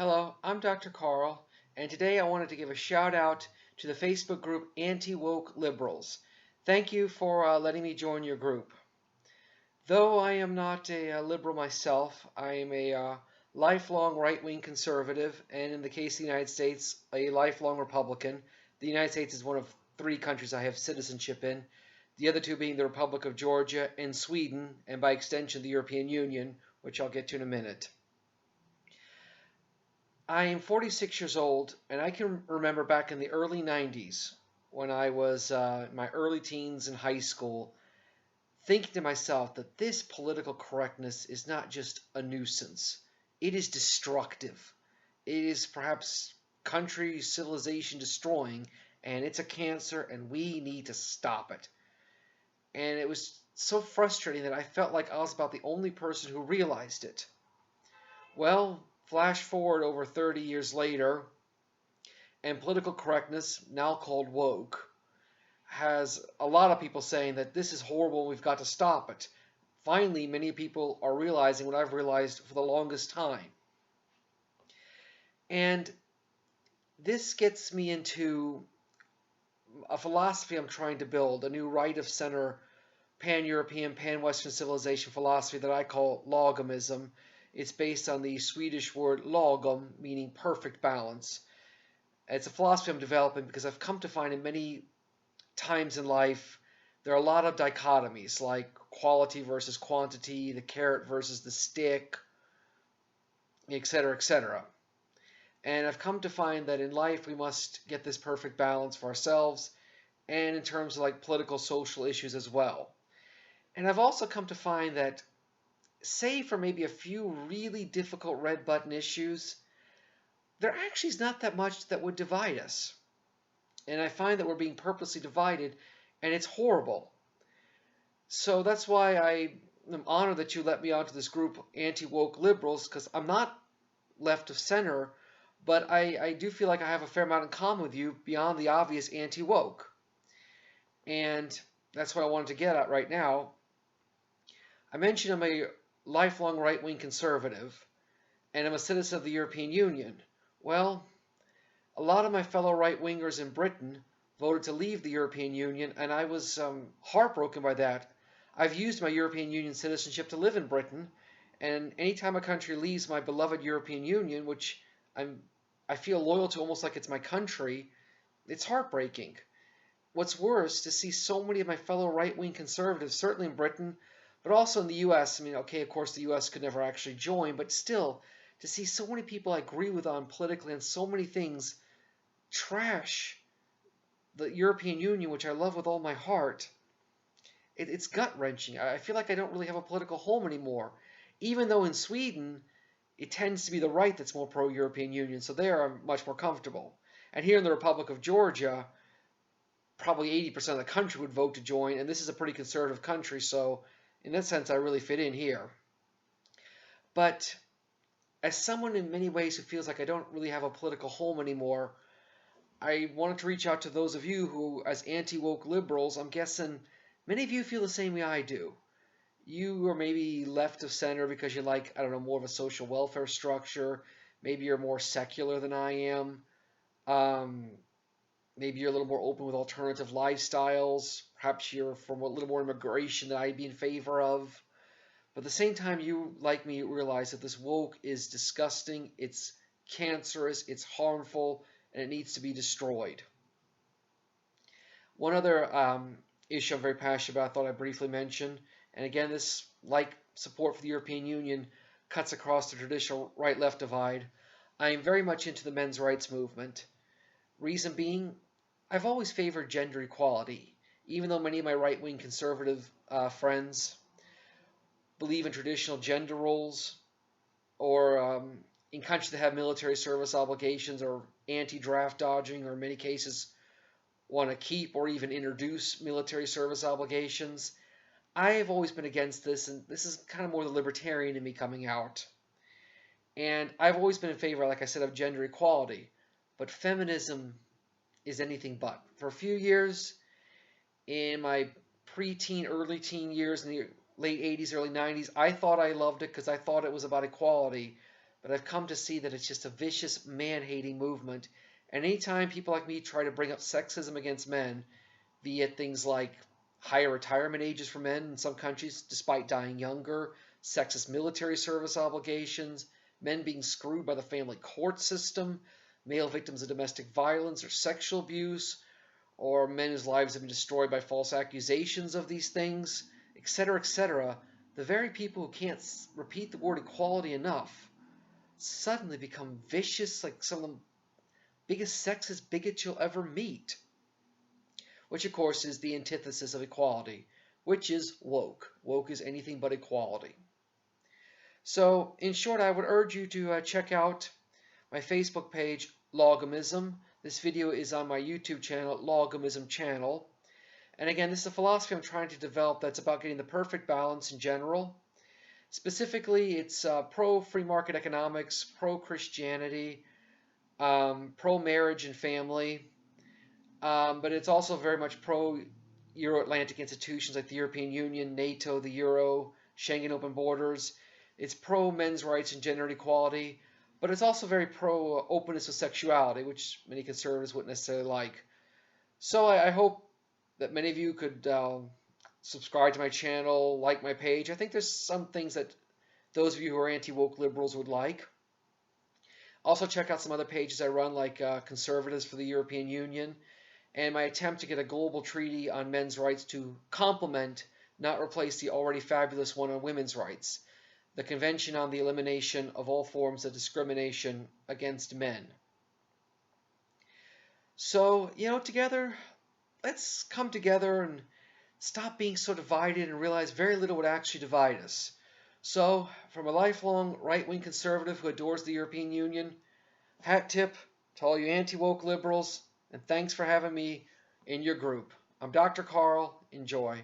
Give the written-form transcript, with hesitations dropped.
Hello, I'm Dr. Carl, and today I wanted to give a shout out to the Facebook group Anti-Woke Liberals. Thank you for letting me join your group. Though I am not a liberal myself, I am a lifelong right-wing conservative, and in the case of the United States, a lifelong Republican. The United States is one of three countries I have citizenship in, the other two being the Republic of Georgia and Sweden, and by extension the European Union, which I'll get to in a minute. I am 46 years old, and I can remember back in the early 90s when I was in my early teens in high school, thinking to myself that this political correctness is not just a nuisance, it is destructive. It is perhaps country civilization destroying, and it's a cancer, and we need to stop it. And it was so frustrating that I felt like I was about the only person who realized it. Well, flash forward over 30 years later, and political correctness, now called woke, has a lot of people saying that this is horrible, we've got to stop it. Finally, many people are realizing what I've realized for the longest time. And this gets me into a philosophy I'm trying to build, a new right-of-center, pan-European, pan-Western civilization philosophy that I call Lagomism. It's based on the Swedish word lagom, meaning perfect balance. It's a philosophy I'm developing because I've come to find in many times in life there are a lot of dichotomies, like quality versus quantity, the carrot versus the stick, etc., etc. And I've come to find that in life we must get this perfect balance for ourselves and in terms of like political, social issues as well. And I've also come to find that, save for maybe a few really difficult red button issues, there actually is not that much that would divide us. And I find that we're being purposely divided, and it's horrible. So that's why I am honored that you let me onto this group, Anti-Woke Liberals, because I'm not left of center, but I do feel like I have a fair amount in common with you beyond the obvious anti-woke. And that's what I wanted to get at right now. I mentioned I'm a lifelong right-wing conservative, and I'm a citizen of the European Union. Well, a lot of my fellow right-wingers in Britain voted to leave the European Union, and I was heartbroken by that. I've used my European Union citizenship to live in Britain, and anytime a country leaves my beloved European Union, which I feel loyal to almost like it's my country, it's heartbreaking. What's worse, to see so many of my fellow right-wing conservatives, certainly in Britain, but also in the U.S. I mean, okay, of course the U.S. could never actually join, but still, to see so many people I agree with on politically and so many things trash the European Union, which I love with all my heart, it's gut-wrenching. I feel like I don't really have a political home anymore, even though in Sweden it tends to be the right that's more pro-European Union, so there I'm much more comfortable. And here in the Republic of Georgia, probably 80% of the country would vote to join, and this is a pretty conservative country, so in that sense I really fit in here. But as someone in many ways who feels like I don't really have a political home anymore, I wanted to reach out to those of you who, as anti-woke liberals, I'm guessing many of you feel the same way I do. You are maybe left of center because you like, I don't know, more of a social welfare structure. Maybe you're more secular than I am. Maybe you're a little more open with alternative lifestyles. Perhaps you're from a little more immigration that I'd be in favor of. But at the same time, you, like me, realize that this woke is disgusting, it's cancerous, it's harmful, and it needs to be destroyed. One other issue I'm very passionate about, I thought I'd briefly mention, and again, this, like support for the European Union, cuts across the traditional right-left divide. I am very much into the men's rights movement. Reason being, I've always favored gender equality, even though many of my right-wing conservative friends believe in traditional gender roles, or in countries that have military service obligations, or anti-draft dodging, or in many cases want to keep or even introduce military service obligations. I have always been against this, and this is kind of more the libertarian in me coming out. And I've always been in favor, like I said, of gender equality. But feminism is anything but. For a few years, in my pre-teen, early teen years, in the late 80s, early 90s, I thought I loved it because I thought it was about equality. but I've come to see that it's just a vicious man-hating movement. And anytime people like me try to bring up sexism against men, be it things like higher retirement ages for men in some countries despite dying younger, sexist military service obligations, men being screwed by the family court system, male victims of domestic violence or sexual abuse, or men whose lives have been destroyed by false accusations of these things, etc., etc., the very people who can't repeat the word equality enough suddenly become vicious, like some of the biggest sexist bigots you'll ever meet, which of course is the antithesis of equality, which is woke. Woke is anything but equality. So, in short, I would urge you to check out my Facebook page, Lagomism. This video is on my YouTube channel, Lagomism channel. And again, this is a philosophy I'm trying to develop that's about getting the perfect balance in general. Specifically, it's pro-free market economics, pro-Christianity, pro-marriage and family, but it's also very much pro-Euro-Atlantic institutions like the European Union, NATO, the Euro, Schengen open borders. It's pro-men's rights and gender equality, but it's also very pro-openness of sexuality, which many conservatives wouldn't necessarily like. So I hope that many of you could subscribe to my channel, like my page. I think there's some things that those of you who are anti-woke liberals would like. Also check out some other pages I run, like Conservatives for the European Union, and my attempt to get a global treaty on men's rights to complement, not replace, the already fabulous one on women's rights, the Convention on the Elimination of All Forms of Discrimination Against Men. So, together, let's come together and stop being so divided and realize very little would actually divide us. So, from a lifelong right-wing conservative who adores the European Union, hat tip to all you anti-woke liberals, and thanks for having me in your group. I'm Dr. Carl. Enjoy.